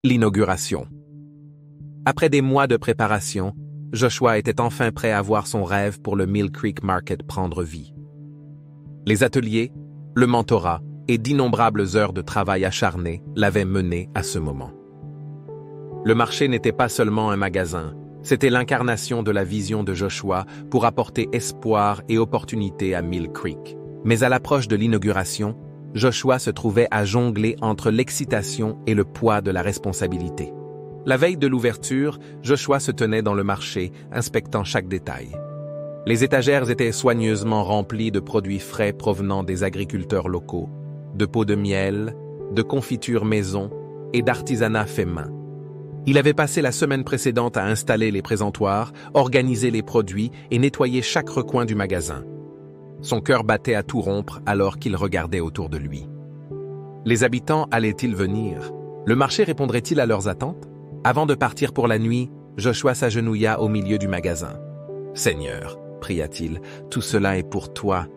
L'inauguration. Après des mois de préparation, Joshua était enfin prêt à voir son rêve pour le Mill Creek Market prendre vie. Les ateliers, le mentorat et d'innombrables heures de travail acharné l'avaient mené à ce moment. Le marché n'était pas seulement un magasin, c'était l'incarnation de la vision de Joshua pour apporter espoir et opportunité à Mill Creek. Mais à l'approche de l'inauguration, Joshua se trouvait à jongler entre l'excitation et le poids de la responsabilité. La veille de l'ouverture, Joshua se tenait dans le marché, inspectant chaque détail. Les étagères étaient soigneusement remplies de produits frais provenant des agriculteurs locaux, de pots de miel, de confitures maison et d'artisanat fait main. Il avait passé la semaine précédente à installer les présentoirs, organiser les produits et nettoyer chaque recoin du magasin. Son cœur battait à tout rompre alors qu'il regardait autour de lui. Les habitants allaient-ils venir? Le marché répondrait-il à leurs attentes? Avant de partir pour la nuit, Joshua s'agenouilla au milieu du magasin. « Seigneur, pria-t-il, tout cela est pour toi.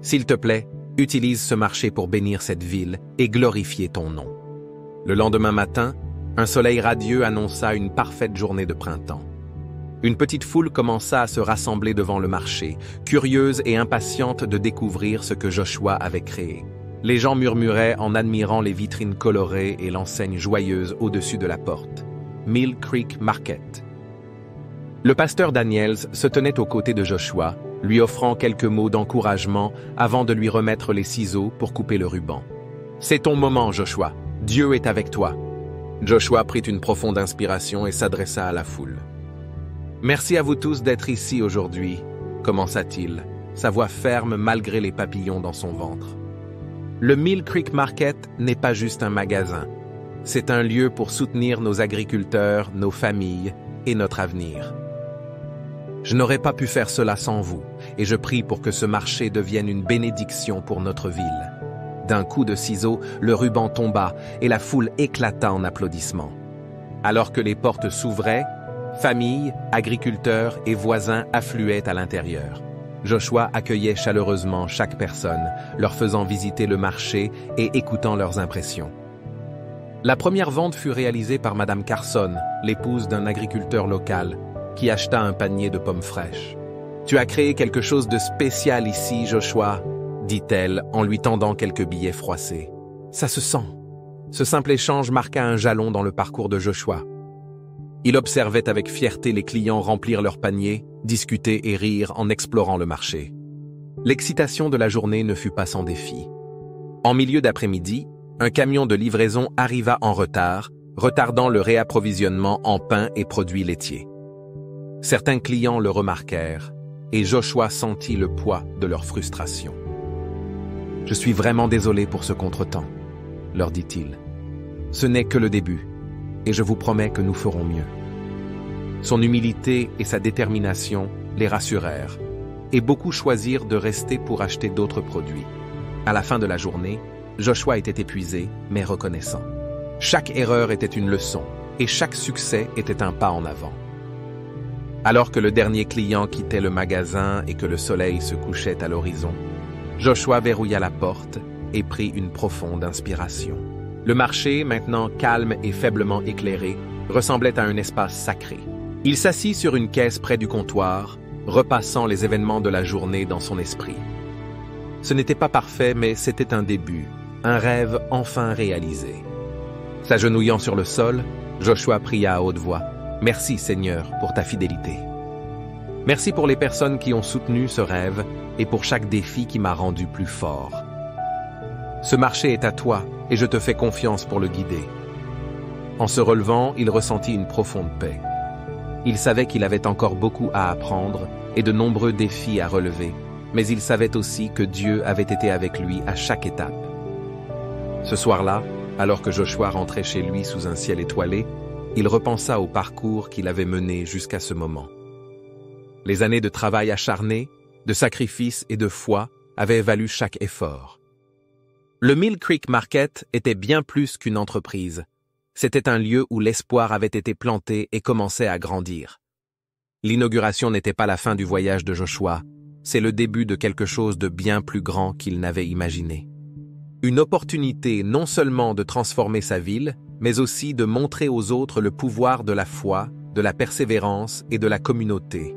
S'il te plaît, utilise ce marché pour bénir cette ville et glorifier ton nom. » Le lendemain matin, un soleil radieux annonça une parfaite journée de printemps. Une petite foule commença à se rassembler devant le marché, curieuse et impatiente de découvrir ce que Joshua avait créé. Les gens murmuraient en admirant les vitrines colorées et l'enseigne joyeuse au-dessus de la porte. Mill Creek Market. Le pasteur Daniels se tenait aux côtés de Joshua, lui offrant quelques mots d'encouragement avant de lui remettre les ciseaux pour couper le ruban. « C'est ton moment, Joshua. Dieu est avec toi. » Joshua prit une profonde inspiration et s'adressa à la foule. « Merci à vous tous d'être ici aujourd'hui, » commença-t-il, sa voix ferme malgré les papillons dans son ventre. Le Mill Creek Market n'est pas juste un magasin. C'est un lieu pour soutenir nos agriculteurs, nos familles et notre avenir. Je n'aurais pas pu faire cela sans vous, et je prie pour que ce marché devienne une bénédiction pour notre ville. D'un coup de ciseau, le ruban tomba et la foule éclata en applaudissements. Alors que les portes s'ouvraient, familles, agriculteurs et voisins affluaient à l'intérieur. Joshua accueillait chaleureusement chaque personne, leur faisant visiter le marché et écoutant leurs impressions. La première vente fut réalisée par Madame Carson, l'épouse d'un agriculteur local, qui acheta un panier de pommes fraîches. « Tu as créé quelque chose de spécial ici, Joshua », dit-elle en lui tendant quelques billets froissés. « Ça se sent. » Ce simple échange marqua un jalon dans le parcours de Joshua. Il observait avec fierté les clients remplir leurs paniers, discuter et rire en explorant le marché. L'excitation de la journée ne fut pas sans défi. En milieu d'après-midi, un camion de livraison arriva en retard, retardant le réapprovisionnement en pain et produits laitiers. Certains clients le remarquèrent, et Joshua sentit le poids de leur frustration. « Je suis vraiment désolé pour ce contretemps, » leur dit-il. « Ce n'est que le début, et je vous promets que nous ferons mieux. » Son humilité et sa détermination les rassurèrent, et beaucoup choisirent de rester pour acheter d'autres produits. À la fin de la journée, Joshua était épuisé, mais reconnaissant. Chaque erreur était une leçon, et chaque succès était un pas en avant. Alors que le dernier client quittait le magasin et que le soleil se couchait à l'horizon, Joshua verrouilla la porte et prit une profonde inspiration. Le marché, maintenant calme et faiblement éclairé, ressemblait à un espace sacré. Il s'assit sur une caisse près du comptoir, repassant les événements de la journée dans son esprit. Ce n'était pas parfait, mais c'était un début, un rêve enfin réalisé. S'agenouillant sur le sol, Joshua pria à haute voix. « Merci, Seigneur, pour ta fidélité. Merci pour les personnes qui ont soutenu ce rêve et pour chaque défi qui m'a rendu plus fort. Ce marché est à toi et je te fais confiance pour le guider. » En se relevant, il ressentit une profonde paix. Il savait qu'il avait encore beaucoup à apprendre et de nombreux défis à relever, mais il savait aussi que Dieu avait été avec lui à chaque étape. Ce soir-là, alors que Joshua rentrait chez lui sous un ciel étoilé, il repensa au parcours qu'il avait mené jusqu'à ce moment. Les années de travail acharné, de sacrifice et de foi avaient valu chaque effort. Le Mill Creek Market était bien plus qu'une entreprise. C'était un lieu où l'espoir avait été planté et commençait à grandir. L'inauguration n'était pas la fin du voyage de Joshua, c'est le début de quelque chose de bien plus grand qu'il n'avait imaginé. Une opportunité non seulement de transformer sa ville, mais aussi de montrer aux autres le pouvoir de la foi, de la persévérance et de la communauté.